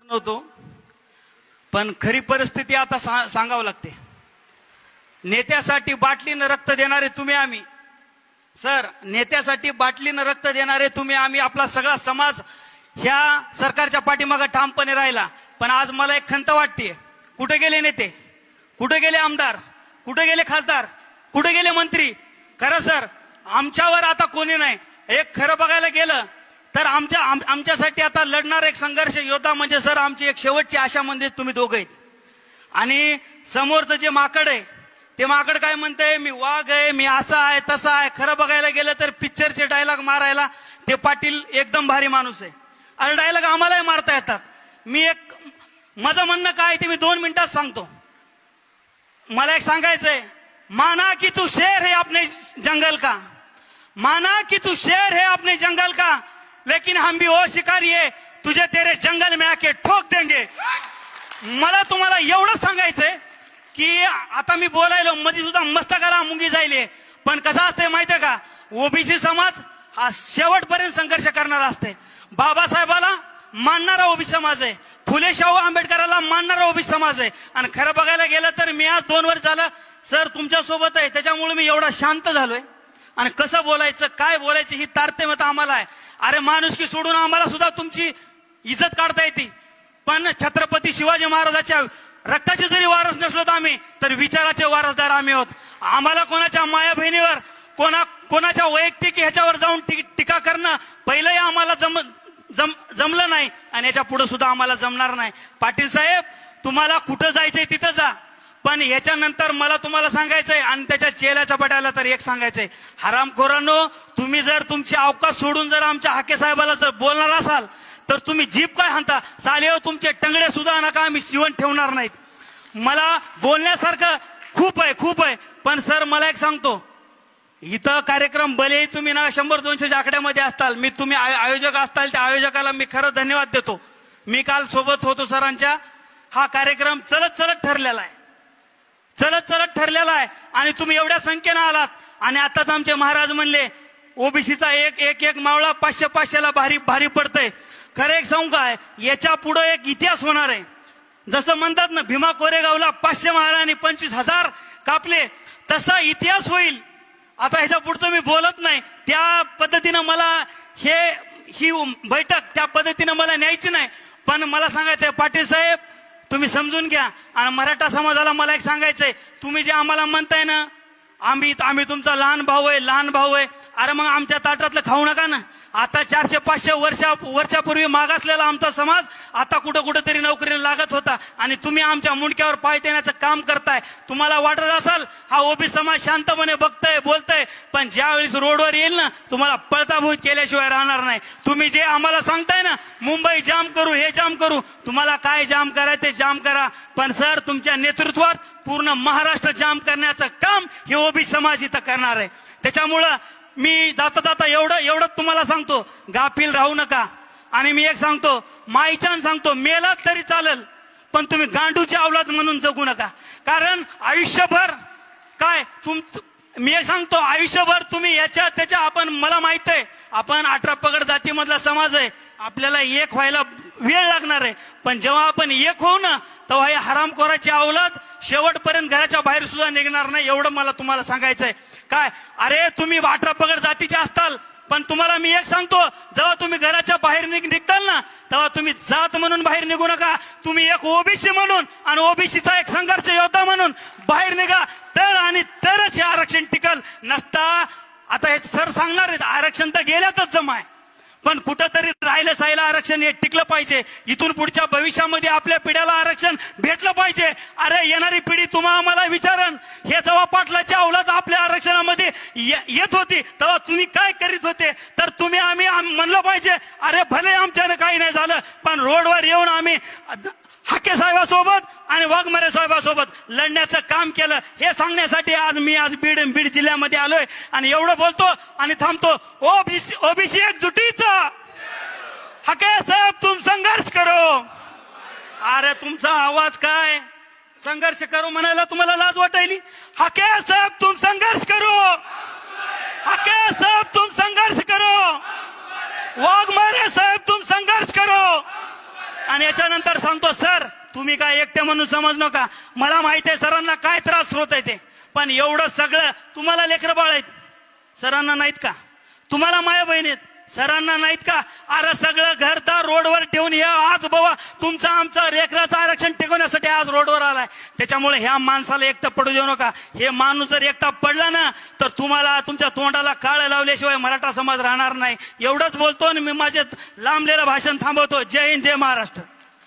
नव्हतो, पण खरी परिस्थिती आता सांगावं लागते. नेत्यासाठी बाटलीनं रक्त देणारे तुम्ही आम्ही, सर नेत्यासाठी बाटलीनं रक्त देणारे तुम्ही आम्ही, आपला सगळा समाज ह्या सरकारच्या पाठीमागे ठामपणे राहिला. पण आज मला एक खंत वाटते, कुठे गेले नेते, कुठे गेले आमदार, कुठे गेले खासदार, कुठे गेले मंत्री? खरं सर आमच्यावर आता कोणी नाही. एक खरं बघायला गेलं तर आमच्यासाठी आता लढणार एक संघर्ष योद्धा म्हणजे सर आमची एक शेवटची आशा म्हणजे तुम्ही दोघं आहेत. आणि समोरचं जे माकड आहे ते माकड काय म्हणते, मी वाघ आहे, मी असा आहे तसा आहे. खरं बघायला गेलं तर पिक्चरचे डायलॉग मारायला ते पाटील एकदम भारी माणूस आहे. अरे डायलॉग आम्हालाही मारता येतात. माझं म्हणणं काय ते मी 2 मिनिटात सांगतो. मला एक सांगायचंय, माना कि तू शेर है अपने जंगल का, माना कि तू शेर है अपने जंगल का, लेकिन हम भी वो शिकारी है तुझे तेरे जंगल में आके ठोक देंगे. मला तुम्हाला एवढं सांगायचंय की आता मी बोलायलो मध्ये सुद्धा मस्तकाला मुंगी जायले, पण कसं असते माहितीये का, ओबीसी समाज हा शेवटपर्यंत संघर्ष करणारा असते. बाबासाहेबाला मानणारा ओबीसी समाज आहे, फुले शाहू आंबेडकराला मानणारा ओबीसी समाज आहे. आणि खरं बघायला गेलं तर मी आज 2 वर्ष झालं सर तुमच्या सोबत आहे, त्याच्यामुळे मी एवढा शांत झालोय. आणि कसं बोलायचं काय बोलायचं ही तारतम्यता आम्हाला आहे. अरे माणुसकी सोडून आम्हाला सुद्धा तुमची इज्जत काढता येते, पण छत्रपती शिवाजी महाराजांच्या रक्ताचे जरी वारस नसलो तर आम्ही तर विचाराचे वारसदार आम्ही आहोत. आम्हाला कोणाच्या माया बहिणीवर कोणाच्या वैयक्तिक ह्याच्यावर जाऊन टीका करणं पहिलंही आम्हाला जमलं नाही आणि याच्या पुढे सुद्धा आम्हाला जमणार नाही. पाटील साहेब तुम्हाला कुठं जायचंय तिथं जा, पण याच्यानंतर मला तुम्हाला सांगायचंय आणि त्याच्या चेल्याच्या बटायला तर एक सांगायचंय, हरामखोरांनो तुम्ही जर तुमची अवकाश सोडून जर आमच्या हाके साहेबाला जर बोलणार असाल तर तुम्ही जीप काय हाणता चालेव, तुमचे टंगडे सुद्धा नका आम्ही शिवण ठेवणार नाहीत. मला बोलण्यासारखं खूप आहे, पण सर मला एक सांगतो, इथं कार्यक्रम भले तुम्ही ना 100-200च्या आकड्यामध्ये असताल, मी तुम्ही आयोजक असताल त्या आयोजकाला मी खरं धन्यवाद देतो. मी काल सोबत होतो सरांच्या. हा कार्यक्रम चलत ठरलेला आहे आणि तुम्ही एवढ्या संख्येनं आलात. आणि आताच आमचे महाराज म्हणले ओबीसीचा एक मावळा 500-500ला भारी पडतंय. खरं एक सांगू काय, याच्या पुढे एक इतिहास होणार आहे. जसं म्हणतात ना भीमा कोरेगावला 500 महाराजांनी 25,000 कापले, तसा इतिहास होईल. आता ह्याच्या पुढचं मी बोलत नाही, त्या पद्धतीनं मला ही बैठक त्या पद्धतीनं मला न्यायची नाही. पण मला सांगायचंय पाटील साहेब तुम्ही समजून घ्या. आणि मराठा समाजाला मला एक सांगायचंय, तुम्ही जे आम्हाला म्हणताय ना आम्ही तुमचा लहान भाऊ आहे, अरे मग आमच्या ताटातलं खाऊ नका ना. आता 400-500 वर्षापूर्वी मागासलेला आमचा समाज आता कुठं तरी नोकरीला लागत होता आणि तुम्ही आमच्या मुंडक्यावर पाय देण्याचं काम करताय. तुम्हाला वाटत असेल हा ओबीसी समाज शांतपणे बघतय बोलतय, पण ज्यावेळेस रोडवर येईल ना तुम्हाला पळताभूत केल्याशिवाय राहणार नाही. तुम्ही जे आम्हाला सांगताय ना मुंबई जाम करू हे जाम करू, तुम्हाला काय जाम करायचं ते जाम करा, पण सर तुमच्या नेतृत्वात पूर्ण महाराष्ट्र जाम करण्याचं काम हे ओबीसी समाज इथं करणार आहे. त्याच्यामुळं मी जाता एवढं तुम्हाला सांगतो, गाफील राहू नका. आणि मी एक सांगतो, माईचान सांगतो, मेलात तरी चालेल पण तुम्ही गांडूची अवलाद म्हणून जगू नका. कारण आयुष्यभर मी एक सांगतो, आयुष्यभर तुम्ही याच्या त्याच्या आपण मला माहित आहे आपण 18 पगड जातीमधला समाज आहे, आपल्याला एक व्हायला वेळ लागणार आहे. पण जेव्हा आपण एक होऊ ना तेव्हा हे हरामखोराची अवलाद शेवटपर्यंत घराच्या बाहेर सुद्धा निघणार नाही. एवढं मला तुम्हाला सांगायचंय. काय अरे तुम्ही 18 पगड जातीचे असताल, पण तुम्हाला मी एक सांगतो, जेव्हा तुम्ही घराच्या बाहेर निघताल ना तेव्हा तुम्ही जात म्हणून बाहेर निघू नका. तुम्ही एक ओबीसी म्हणून आणि ओबीसीचा एक संघर्ष योद्धा म्हणून बाहेर निघा, तरच हे आरक्षण टिकल. नसता आता हे सर सांगणार आहेत आरक्षण तर गेल्यातच जमा आहे, पण कुठंतरी राहिलं सायला आरक्षण हे टिकलं पाहिजे. इथून पुढच्या भविष्यामध्ये आपल्या पिढ्याला आरक्षण भेटलं पाहिजे. अरे येणारी पिढी तुम्हा आम्हाला विचारण, हे जेव्हा पाटलाची अवलाद आपल्या आरक्षणामध्ये येत होती तेव्हा तुम्ही काय करीत होते, तर तुम्ही आम्ही म्हणलं पाहिजे अरे भले आमच्यानं काही नाही झालं पण रोडवर येऊन आम्ही हाके साहेबासोबत आणि वाघमारे साहेबासोबत लढण्याचं काम केलं. हे सांगण्यासाठी आज बीड जिल्ह्यामध्ये आलोय आणि एवढं बोलतो आणि थांबतो. ओबीसी एकजुटीचा हाके साहेब तुम संघर्ष करो. अरे तुमचा आवाज काय संघर्ष करो म्हणायला तुम्हाला लाज वाटायली. हाके साहेब तुम संघर्ष करो, हाके साहेब तुम संघर्ष करो, वाघमारे साहेब तुम संघर्ष करो. आणि याच्यानंतर सांगतो सर, तुम्ही काय एकटे म्हणून समज नका, मला माहिती आहे सरांना काय त्रास होत आहे ते, पण एवढं सगळं तुम्हाला लेकरं बाळ आहेत, सरांना नाहीत का? तुम्हाला माया बहीण आहेत, सरांना नाहीत का? अरे सगळं घरदार रोडवर ठेवून हे आज बाबा तुमचं आमचं लेकराचं आरक्षण टिकवण्यासाठी आज रोडवर आलाय. त्याच्यामुळे ह्या माणसाला एकटं पडू देऊ नका. हे माणूस जर एकटा पडला ना तर तुम्हाला तुमच्या तोंडाला काळ लावल्याशिवाय मराठा समाज राहणार नाही. एवढंच बोलतो आणि मी माझे लांबलेलं भाषण थांबवतो. जय हिंद, जय महाराष्ट्र.